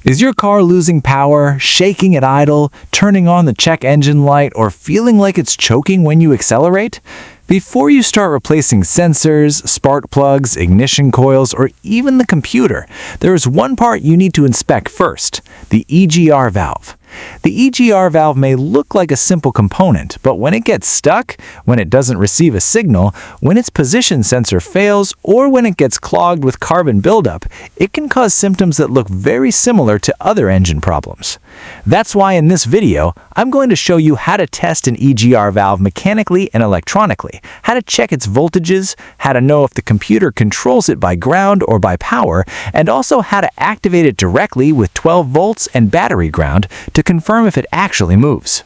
Is your car losing power, shaking at idle, turning on the check engine light, or feeling like it's choking when you accelerate? Before you start replacing sensors, spark plugs, ignition coils, or even the computer, there is one part you need to inspect first: the EGR valve. The EGR valve may look like a simple component, but when it gets stuck, when it doesn't receive a signal, when its position sensor fails, or when it gets clogged with carbon buildup, it can cause symptoms that look very similar to other engine problems. That's why in this video, I'm going to show you how to test an EGR valve mechanically and electronically, how to check its voltages, how to know if the computer controls it by ground or by power, and also how to activate it directly with 12 volts and battery ground to confirm if it actually moves.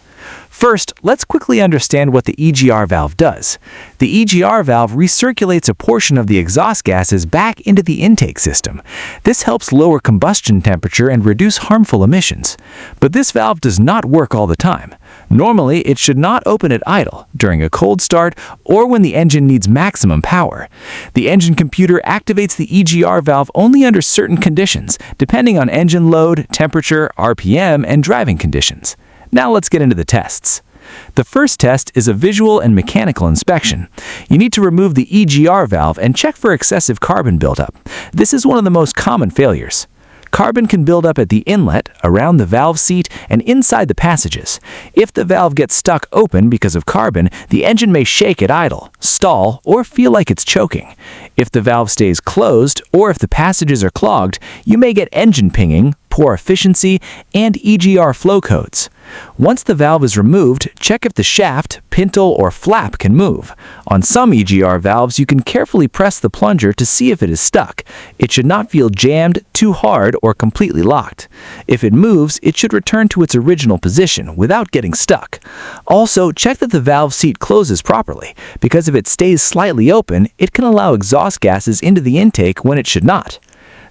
First, let's quickly understand what the EGR valve does. The EGR valve recirculates a portion of the exhaust gases back into the intake system. This helps lower combustion temperature and reduce harmful emissions. But this valve does not work all the time. Normally, it should not open at idle, during a cold start, or when the engine needs maximum power. The engine computer activates the EGR valve only under certain conditions, depending on engine load, temperature, RPM, and driving conditions. Now let's get into the tests. The first test is a visual and mechanical inspection. You need to remove the EGR valve and check for excessive carbon buildup. This is one of the most common failures. Carbon can build up at the inlet, around the valve seat, and inside the passages. If the valve gets stuck open because of carbon, the engine may shake at idle, stall, or feel like it's choking. If the valve stays closed, or if the passages are clogged, you may get engine pinging, poor efficiency, and EGR flow codes. Once the valve is removed, check if the shaft, pintle, or flap can move. On some EGR valves, you can carefully press the plunger to see if it is stuck. It should not feel jammed, too hard, or completely locked. If it moves, it should return to its original position without getting stuck. Also, check that the valve seat closes properly, because if it stays slightly open, it can allow exhaust gases into the intake when it should not.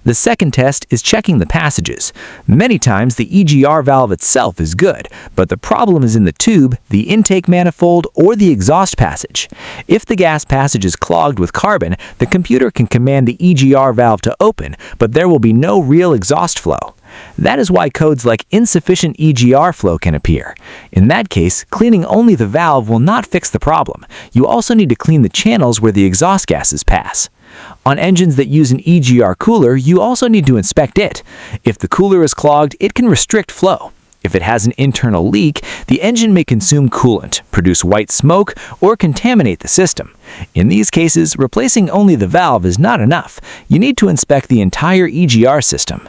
The second test is checking the passages. Many times the EGR valve itself is good, but the problem is in the tube, the intake manifold, or the exhaust passage. If the gas passage is clogged with carbon, the computer can command the EGR valve to open, but there will be no real exhaust flow. That is why codes like insufficient EGR flow can appear. In that case, cleaning only the valve will not fix the problem. You also need to clean the channels where the exhaust gases pass. On engines that use an EGR cooler, you also need to inspect it. If the cooler is clogged, it can restrict flow. If it has an internal leak, the engine may consume coolant, produce white smoke, or contaminate the system. In these cases, replacing only the valve is not enough. You need to inspect the entire EGR system.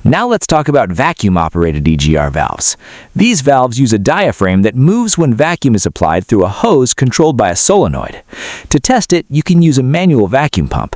Now let's talk about vacuum-operated EGR valves. These valves use a diaphragm that moves when vacuum is applied through a hose controlled by a solenoid. To test it, you can use a manual vacuum pump.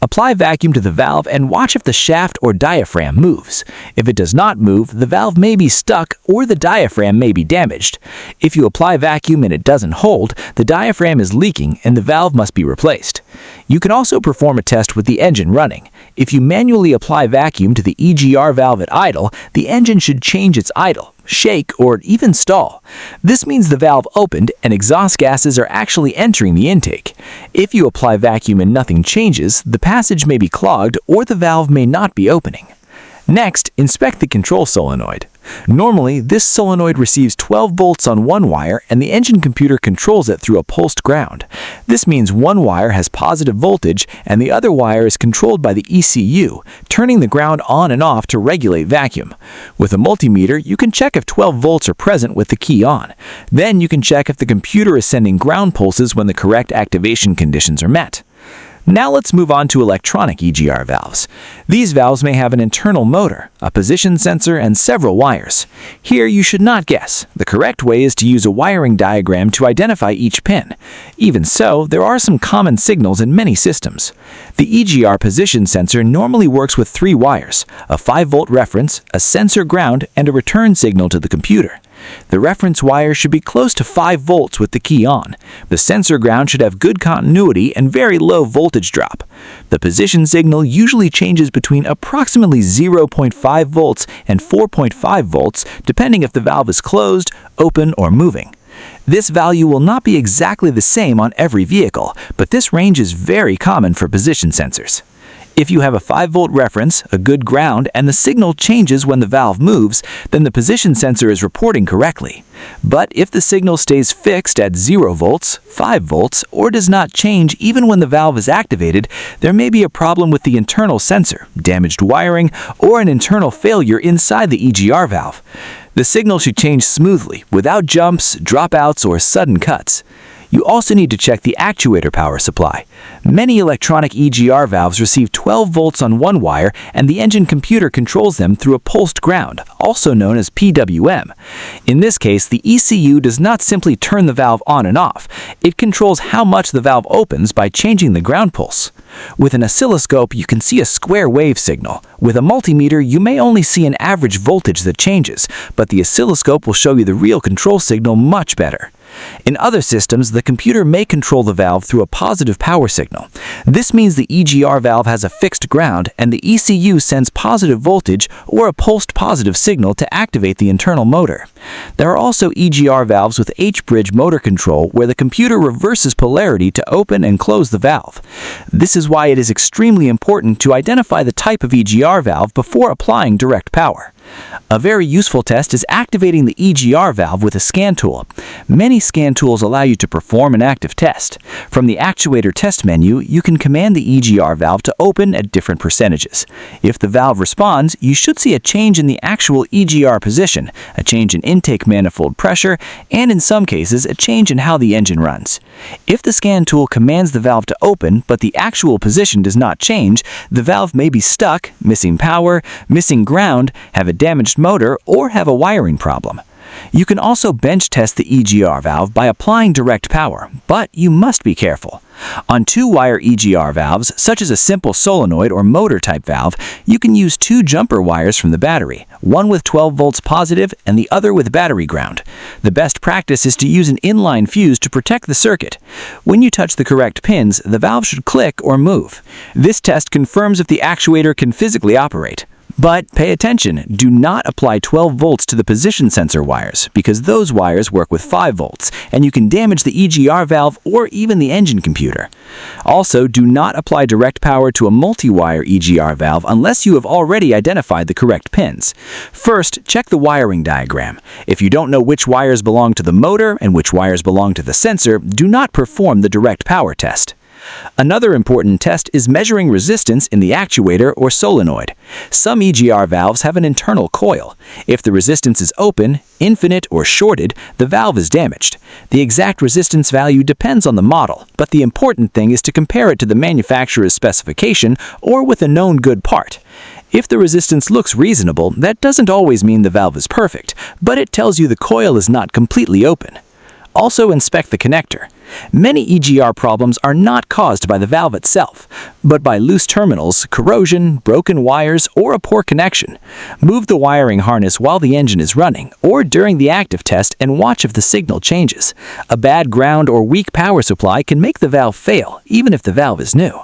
Apply vacuum to the valve and watch if the shaft or diaphragm moves. If it does not move, the valve may be stuck or the diaphragm may be damaged. If you apply vacuum and it doesn't hold, the diaphragm is leaking and the valve must be replaced. You can also perform a test with the engine running. If you manually apply vacuum to the EGR valve at idle, the engine should change its idle, shake, or even stall. This means the valve opened and exhaust gases are actually entering the intake. If you apply vacuum and nothing changes, the passage may be clogged or the valve may not be opening. Next, inspect the control solenoid. Normally, this solenoid receives 12 volts on one wire and the engine computer controls it through a pulsed ground. This means one wire has positive voltage and the other wire is controlled by the ECU, turning the ground on and off to regulate vacuum. With a multimeter, you can check if 12 volts are present with the key on. Then you can check if the computer is sending ground pulses when the correct activation conditions are met. Now let's move on to electronic EGR valves. These valves may have an internal motor, a position sensor, and several wires. Here you should not guess. The correct way is to use a wiring diagram to identify each pin. Even so, there are some common signals in many systems. The EGR position sensor normally works with 3 wires, a 5-volt reference, a sensor ground, and a return signal to the computer. The reference wire should be close to 5 volts with the key on. The sensor ground should have good continuity and very low voltage drop. The position signal usually changes between approximately 0.5 volts and 4.5 volts, depending if the valve is closed, open, or moving. This value will not be exactly the same on every vehicle, but this range is very common for position sensors. If you have a 5-volt reference, a good ground, and the signal changes when the valve moves, then the position sensor is reporting correctly. But if the signal stays fixed at 0 volts, 5 volts, or does not change even when the valve is activated, there may be a problem with the internal sensor, damaged wiring, or an internal failure inside the EGR valve. The signal should change smoothly, without jumps, dropouts, or sudden cuts. You also need to check the actuator power supply. Many electronic EGR valves receive 12 volts on one wire, and the engine computer controls them through a pulsed ground, also known as PWM. In this case, the ECU does not simply turn the valve on and off. It controls how much the valve opens by changing the ground pulse. With an oscilloscope, you can see a square wave signal. With a multimeter, you may only see an average voltage that changes, but the oscilloscope will show you the real control signal much better. In other systems, the computer may control the valve through a positive power signal. This means the EGR valve has a fixed ground, and the ECU sends positive voltage or a pulsed positive signal to activate the internal motor. There are also EGR valves with H-bridge motor control where the computer reverses polarity to open and close the valve. This is why it is extremely important to identify the type of EGR valve before applying direct power. A very useful test is activating the EGR valve with a scan tool. Many scan tools allow you to perform an active test. From the actuator test menu, you can command the EGR valve to open at different percentages. If the valve responds, you should see a change in the actual EGR position, a change in intake manifold pressure, and in some cases, a change in how the engine runs. If the scan tool commands the valve to open, but the actual position does not change, the valve may be stuck, missing power, missing ground, have a damaged motor, or have a wiring problem. You can also bench test the EGR valve by applying direct power, but you must be careful. On 2-wire EGR valves, such as a simple solenoid or motor type valve, you can use 2 jumper wires from the battery, one with 12 volts positive and the other with battery ground. The best practice is to use an inline fuse to protect the circuit. When you touch the correct pins, the valve should click or move. This test confirms if the actuator can physically operate. But pay attention, do not apply 12 volts to the position sensor wires, because those wires work with 5 volts, and you can damage the EGR valve or even the engine computer. Also, do not apply direct power to a multi-wire EGR valve unless you have already identified the correct pins. First, check the wiring diagram. If you don't know which wires belong to the motor and which wires belong to the sensor, do not perform the direct power test. Another important test is measuring resistance in the actuator or solenoid. Some EGR valves have an internal coil. If the resistance is open, infinite, or shorted, the valve is damaged. The exact resistance value depends on the model, but the important thing is to compare it to the manufacturer's specification or with a known good part. If the resistance looks reasonable, that doesn't always mean the valve is perfect, but it tells you the coil is not completely open. Also inspect the connector. Many EGR problems are not caused by the valve itself, but by loose terminals, corrosion, broken wires, or a poor connection. Move the wiring harness while the engine is running, or during the active test, and watch if the signal changes. A bad ground or weak power supply can make the valve fail, even if the valve is new.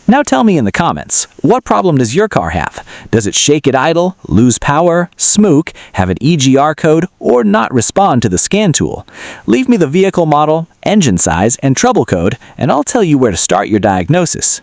Now tell me in the comments, what problem does your car have? Does it shake at idle, lose power, smoke, have an EGR code, or not respond to the scan tool? Leave me the vehicle model, engine size, and trouble code, and I'll tell you where to start your diagnosis.